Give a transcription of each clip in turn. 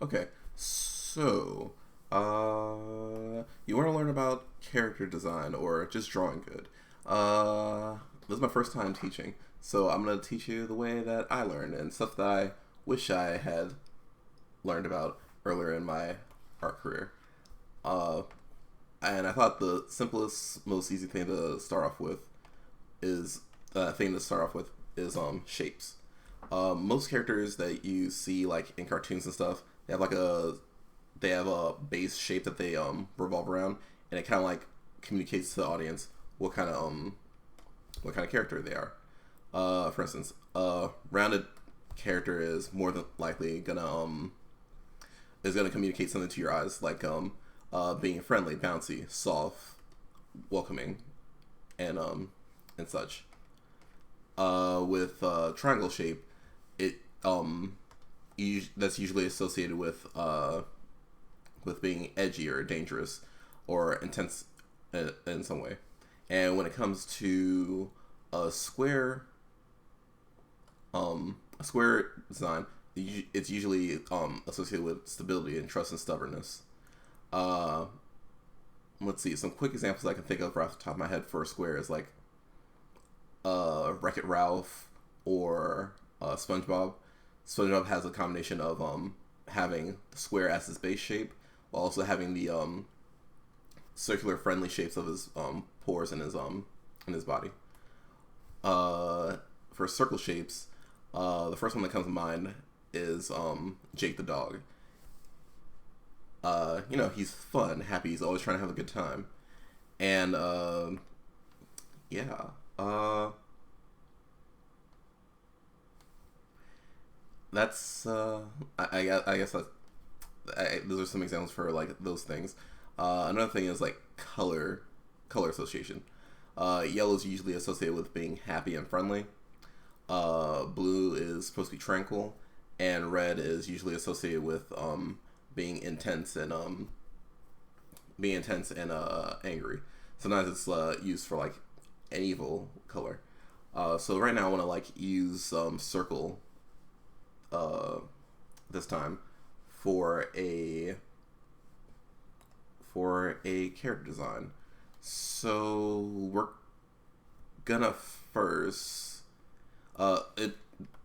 Okay, so you want to learn about character design or just drawing good? This is my first time teaching, so I'm gonna teach you the way that I learned and stuff that I wish I had learned about earlier in my art career. Uh, and I thought the simplest, most easy thing to start off with is shapes. Most characters that you see like in cartoons and stuff, they have a base shape that they revolve around, and it kind of like communicates to the audience what kind of character they are. For instance, a rounded character is more than likely gonna communicate something to your eyes, like being friendly, bouncy, soft, welcoming, and such. With triangle shape, it that's usually associated with being edgy or dangerous or intense in some way. And when it comes to a square a square design, it's usually associated with stability and trust and stubbornness. Uh, let's see, some quick examples I can think of right off the top of my head for a square is like Wreck-It Ralph or SpongeBob. SpongeBob has a combination of having the square as his base shape, while also having the circular friendly shapes of his pores in his body. For circle shapes, the first one that comes to mind is Jake the dog. He's fun, happy. He's always trying to have a good time, and yeah. That's I guess those are some examples for like those things. Another thing is like color association. Yellow is usually associated with being happy and friendly. Blue is supposed to be tranquil, and red is usually associated with being intense and angry. Sometimes it's used for like an evil color. So right now I want to like use circle this time for a character design. So we're gonna first it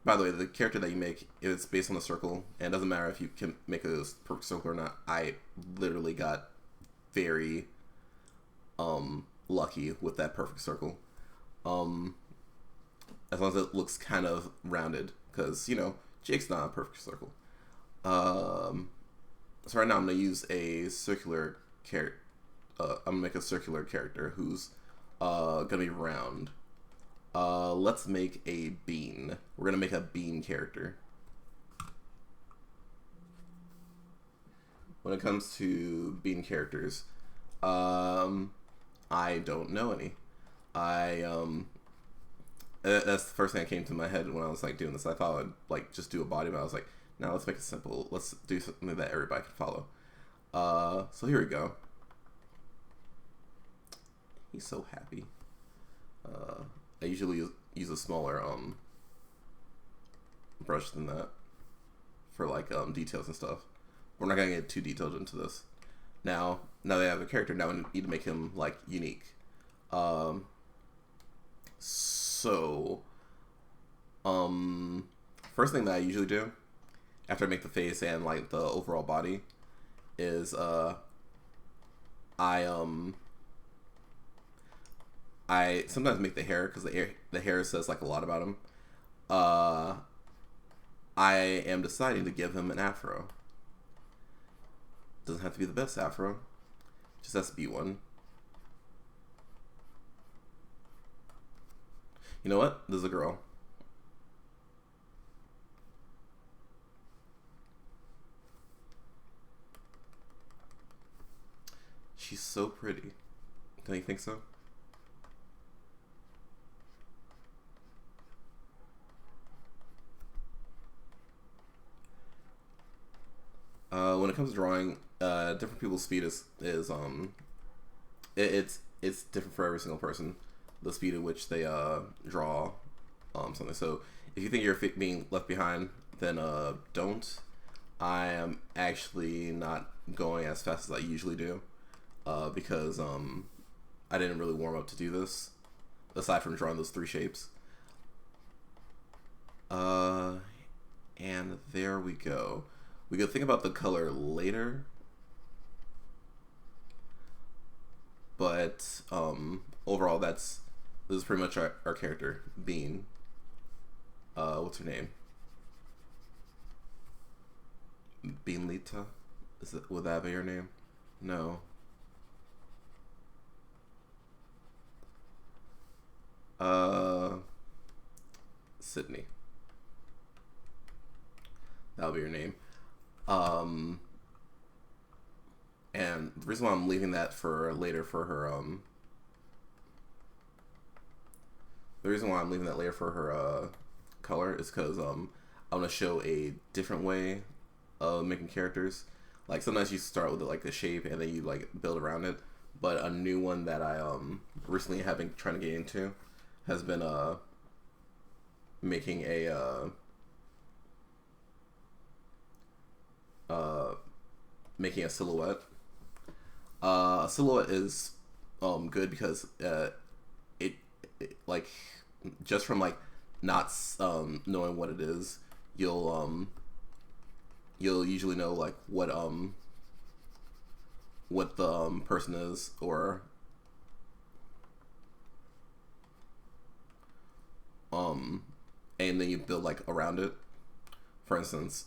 by the way, the character that you make is based on a circle, and it doesn't matter if you can make a perfect circle or not. I literally got very lucky with that perfect circle. As long as it looks kind of rounded, because Jake's not a perfect circle. So right now I'm gonna use a circular character. I'm gonna make a circular character who's gonna be round. Let's make a bean. We're gonna make a bean character. When it comes to bean characters, I don't know any. That's the first thing that came to my head when I was like doing this. I thought I'd like just do a body, but I was like, no, let's make it simple. Let's do something that everybody can follow. So here we go. He's so happy. I usually use a smaller brush than that for like details and stuff. We're not gonna get too detailed into this. Now that I have a character, now we need to make him like unique. So first thing that I usually do after I make the face and like the overall body is I sometimes make the hair, because the hair says like a lot about him. I am deciding to give him an afro. Doesn't have to be the best afro, just has to be one. You know what? This is a girl. She's so pretty. Don't you think so? When it comes to drawing, different people's speed it's different for every single person. The speed at which they draw something. So if you think you're being left behind, then don't. I am actually not going as fast as I usually do, because I didn't really warm up to do this, aside from drawing those three shapes. And there we go. We could think about the color later, but overall, this is pretty much our character, Bean. What's her name? Beanlita? Would that be her name? No. Sydney. That'll be her name. And the reason why I'm leaving that for later for her, the reason why I'm leaving that later for her, color is because, I want to show a different way of making characters. Like, sometimes you start with like the shape and then you like build around it. But a new one that I, recently have been trying to get into has been, making a, making a silhouette. A silhouette is good because it like, just from like not knowing what it is, you'll usually know like what the person is, or and then you build like around it. For instance,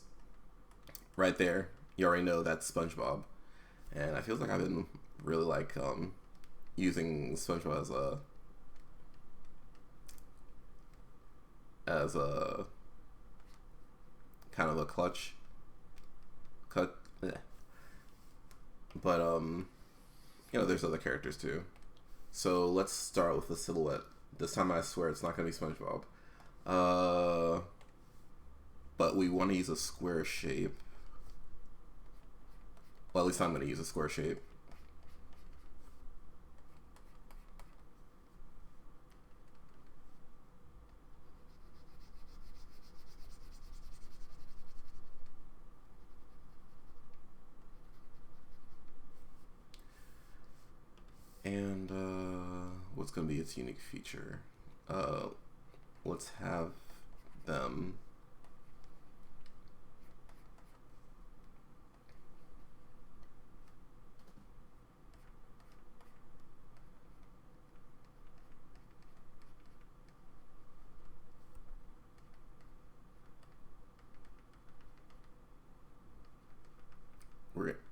right there, you already know that's SpongeBob, and I feel like I've been really like using SpongeBob as a kind of a clutch cut. But there's other characters too. So let's start with the silhouette. This time I swear it's not gonna be SpongeBob. But we want to use a square shape. Well, at least I'm gonna use a square shape. And what's gonna be its unique feature? Let's have them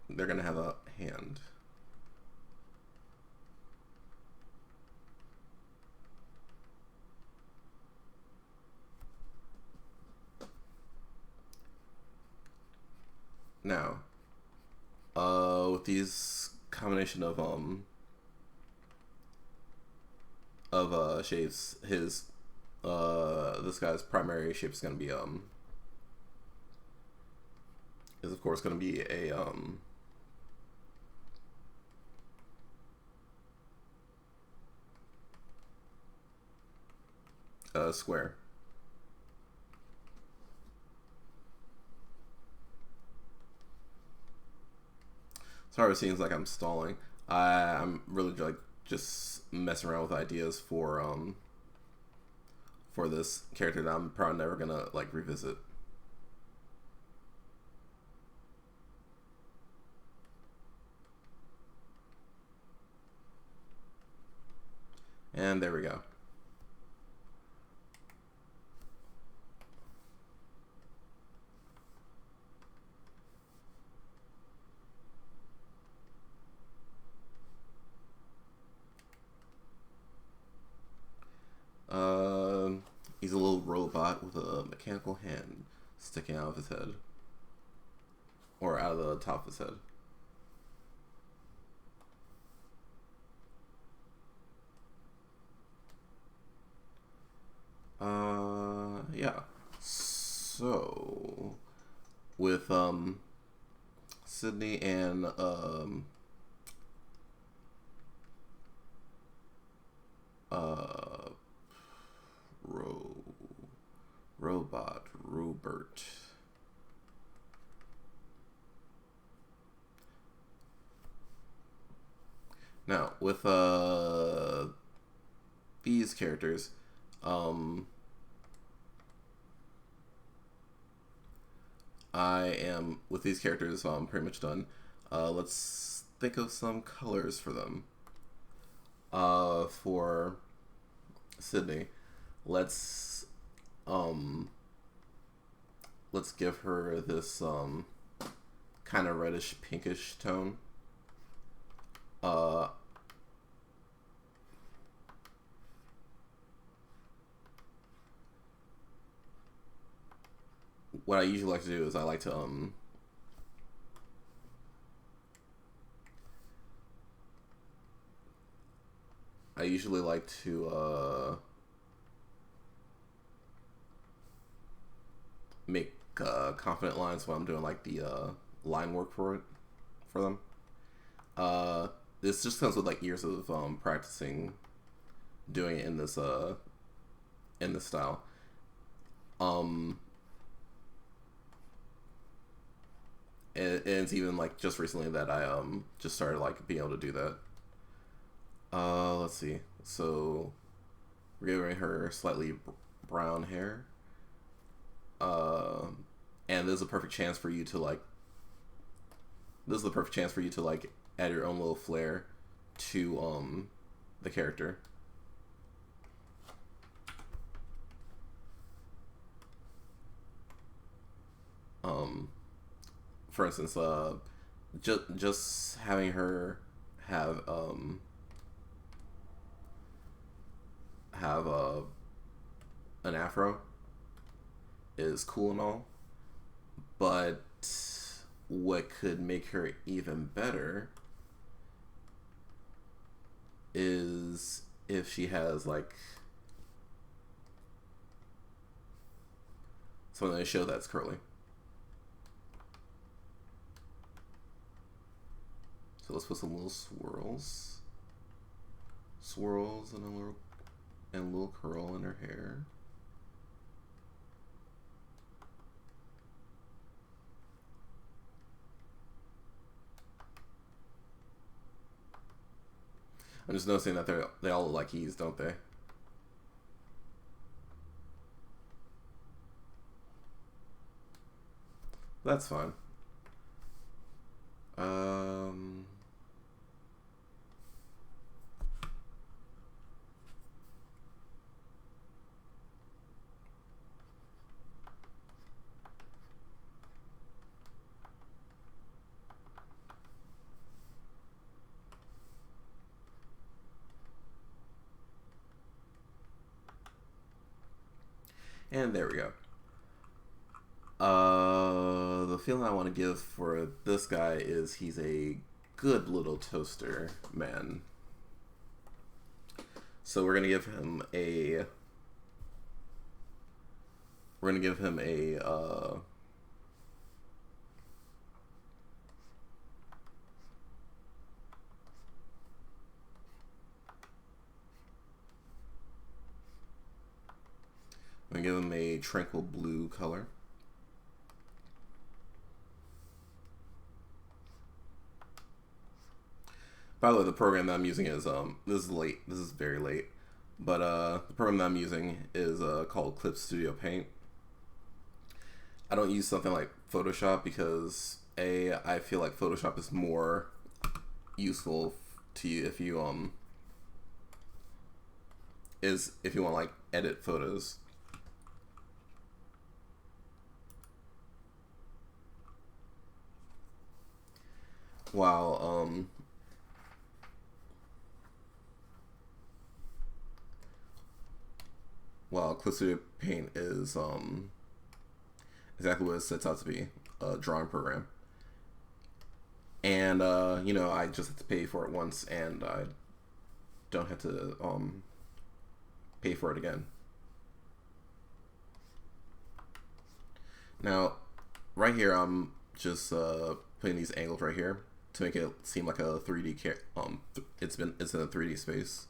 they're gonna have a hand. Now, with these combination of shapes, his this guy's primary shape is gonna be is of course gonna be a square. Sorry, it seems like I'm stalling. I'm really like just messing around with ideas for this character that I'm probably never gonna like revisit. And there we go. He's a little robot with a mechanical hand sticking out of his head. Or out of the top of his head. Yeah. So, with, Sydney and, robot Rupert. Now with these characters, I am with these characters. I'm pretty much done. Let's think of some colors for them. For Sydney, let's give her this kind of reddish pinkish tone. What I usually like to do is I like to I usually like to make confident lines when I'm doing like the line work for them. This just comes with like years of practicing doing it in this style. And it's even like just recently that I just started like being able to do that. Let's see. So we're giving her slightly brown hair. And this is a perfect chance for you to like. This is the perfect chance for you to like add your own little flair to the character. For instance, just having her have an afro is cool and all, but what could make her even better is if she has like something to show that's curly. So let's put some little swirls and a little curl in her hair. I'm just noticing that they all look like E's, don't they? That's fine. And there we go. The feeling I want to give for this guy is he's a good little toaster man. So we're gonna give him a tranquil blue color. By the way, the program that I'm using is this is late. This is very late, but the program that I'm using is called Clip Studio Paint. I don't use something like Photoshop because I feel like Photoshop is more useful to you if you want to like edit photos. While Clip Studio Paint is exactly what it sets out to be, a drawing program. And you know, I just have to pay for it once, and I don't have to pay for it again. Now, right here, I'm just putting these angles right here to make it seem like a 3D it's in a 3D space.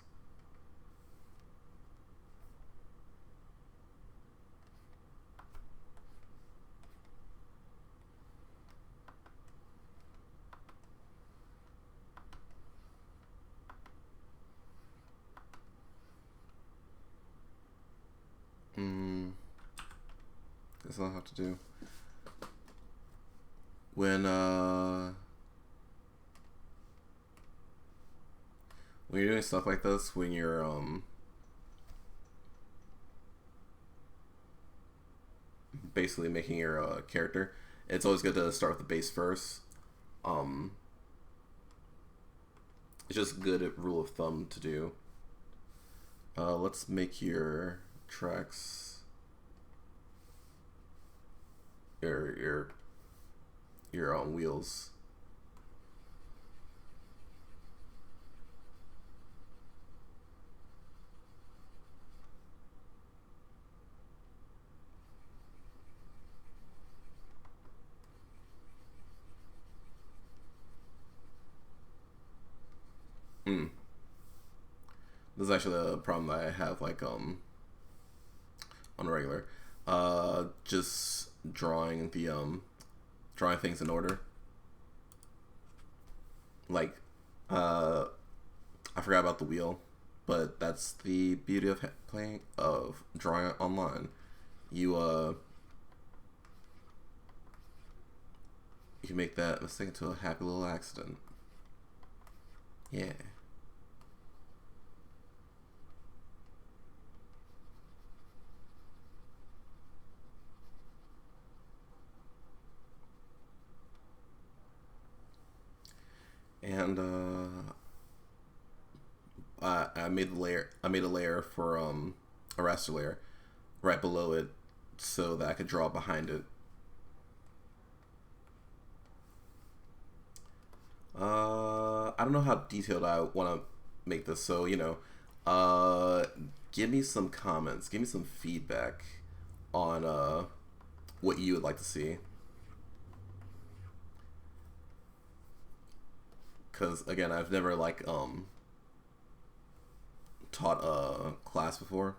things I'll have to do. When you're doing stuff like this, when you're basically making your character, it's always good to start with the base first. It's just a good rule of thumb to do. Let's make your tracks, your wheels. This is actually a problem that I have, like, on regular. Just drawing drawing things in order. Like, I forgot about the wheel, but that's the beauty of drawing online. You can make that mistake into a happy little accident. Yeah. And I made the layer. I made a layer for a raster layer right below it, so that I could draw behind it. I don't know how detailed I want to make this, so give me some comments, give me some feedback on what you would like to see. Because again, I've never taught a class before.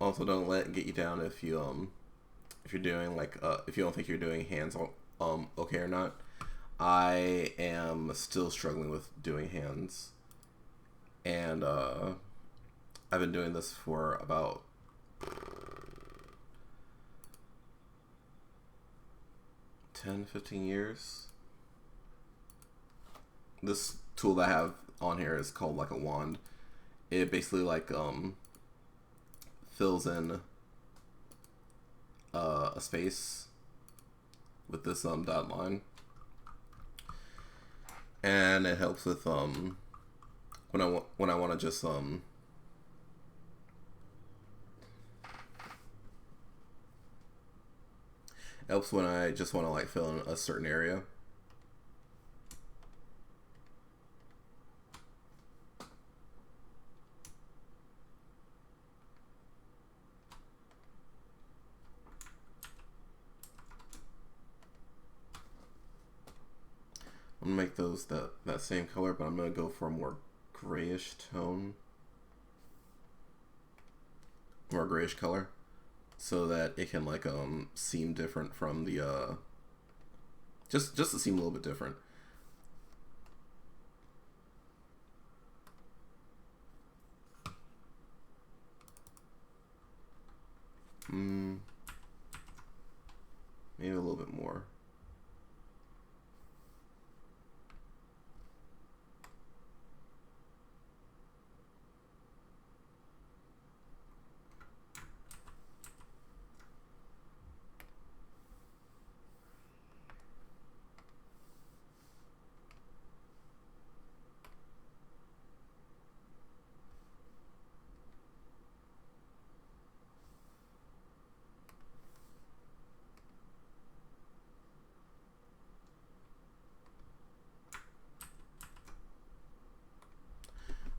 Also, don't let it get you down if you're doing if you don't think you're doing hands okay or not. I am still struggling with doing hands, and I've been doing this for about 10-15 years. This tool that I have on here is called like a wand. It basically fills in a space with this dotted line, and it helps with when I want to just helps when I just want to fill in a certain area. I'm gonna make those that same color, but I'm gonna go for a more grayish tone, more grayish color, so that it can seem different from the just to seem a little bit different. Maybe a little bit more.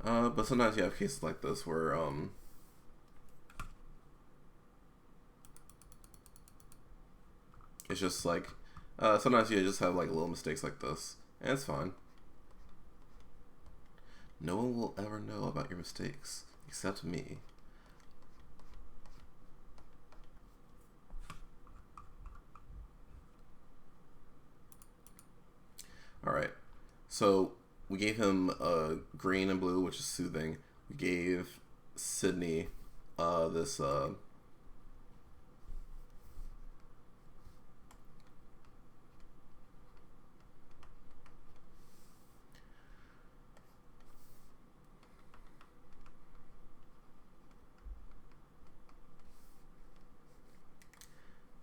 But sometimes you have cases like this where it's just like sometimes you just have like little mistakes like this, and it's fine. No one will ever know about your mistakes except me. Alright, so we gave him green and blue, which is soothing. We gave Sydney this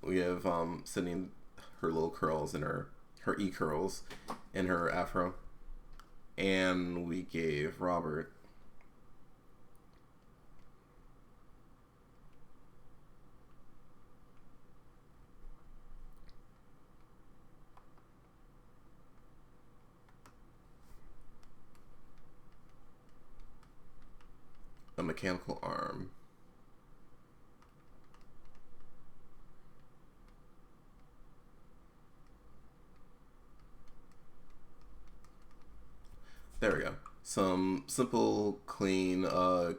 we have Sydney her little curls and her e-curls and her afro. And we gave Robert a mechanical arm. There we go. Some simple, clean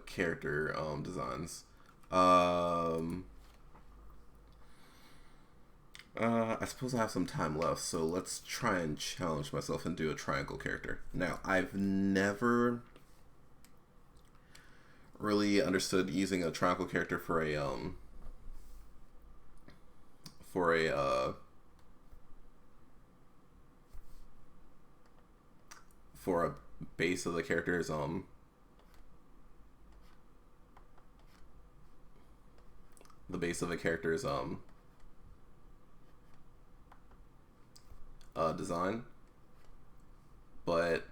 character designs. I suppose I have some time left, so let's try and challenge myself and do a triangle character. Now, I've never really understood using a triangle character for a base of the character's the base of a character's design, but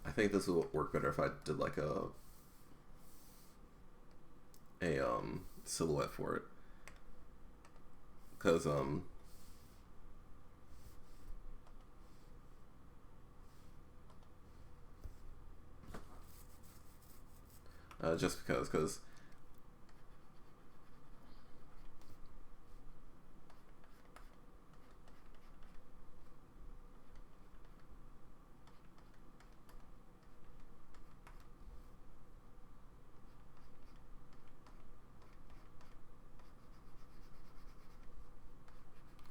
I think this will work better if I did like a silhouette for it, because just because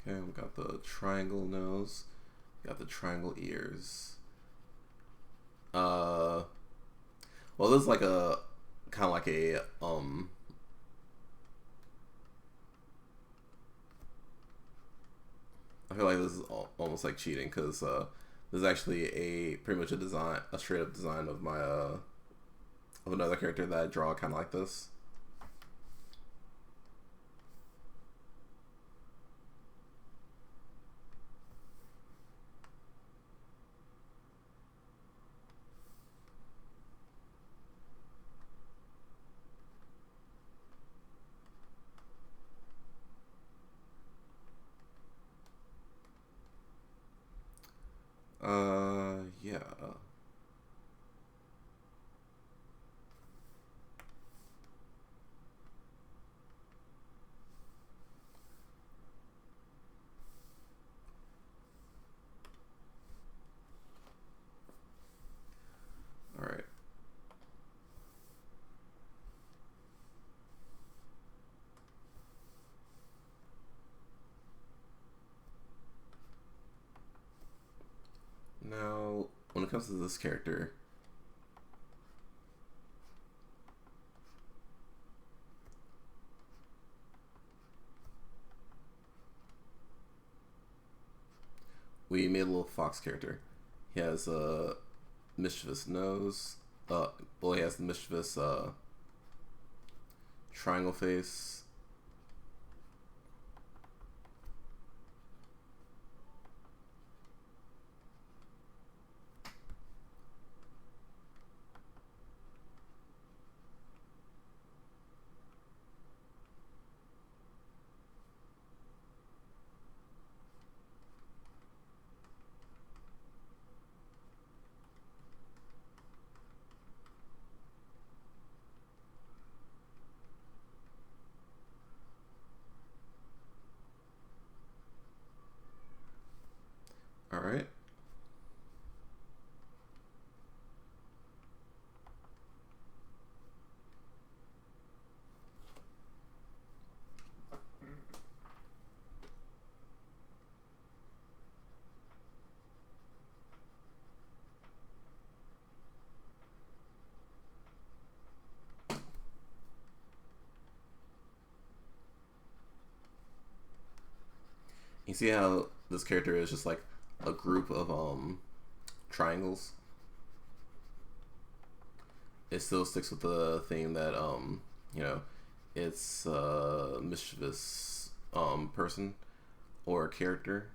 okay, we got the triangle nose, we got the triangle ears. Well, this is like a kind of like a I feel like this is almost like cheating, because this is actually pretty much a straight up design of my of another character that I draw kind of like this. Yeah. All right. Now, when it comes to this character, we made a little fox character. He has a mischievous nose. Well, he has the mischievous triangle face. You see how this character is just like a group of triangles? It still sticks with the theme that you know, it's a mischievous person or character,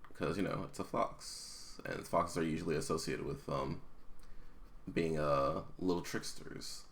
because you know it's a fox, and foxes are usually associated with being little tricksters.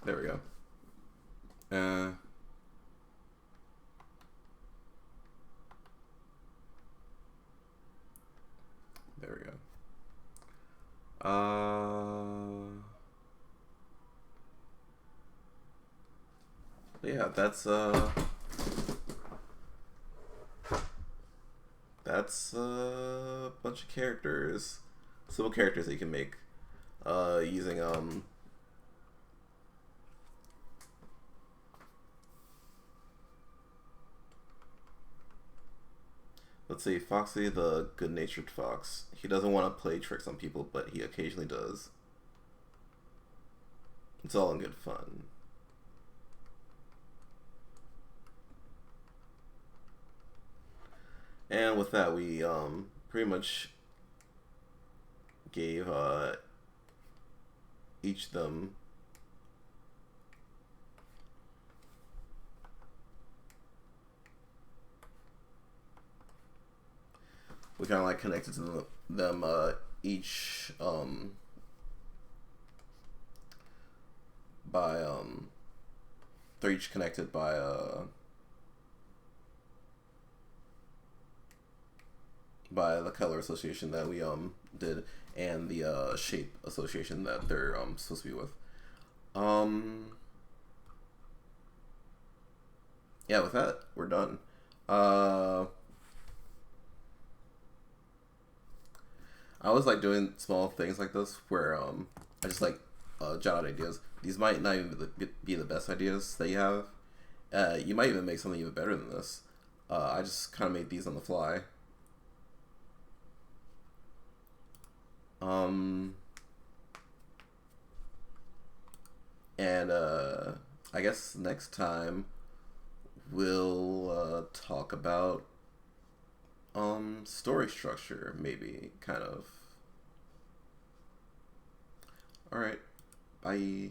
There we go. There we go. Yeah, that's a bunch of characters, simple characters that you can make using let's see, Foxy the good-natured fox. He doesn't want to play tricks on people, but he occasionally does. It's all in good fun. And with that, we pretty much gave each of them we kind of like connected to them each by they're each connected by the color association that we did, and the shape association that they're supposed to be with. Yeah, with that, we're done. I always like doing small things like this where I just like jot out ideas. These might not even be the best ideas that you have. You might even make something even better than this. I just kind of made these on the fly. And I guess next time we'll talk about story structure, maybe, kind of. Alright, bye.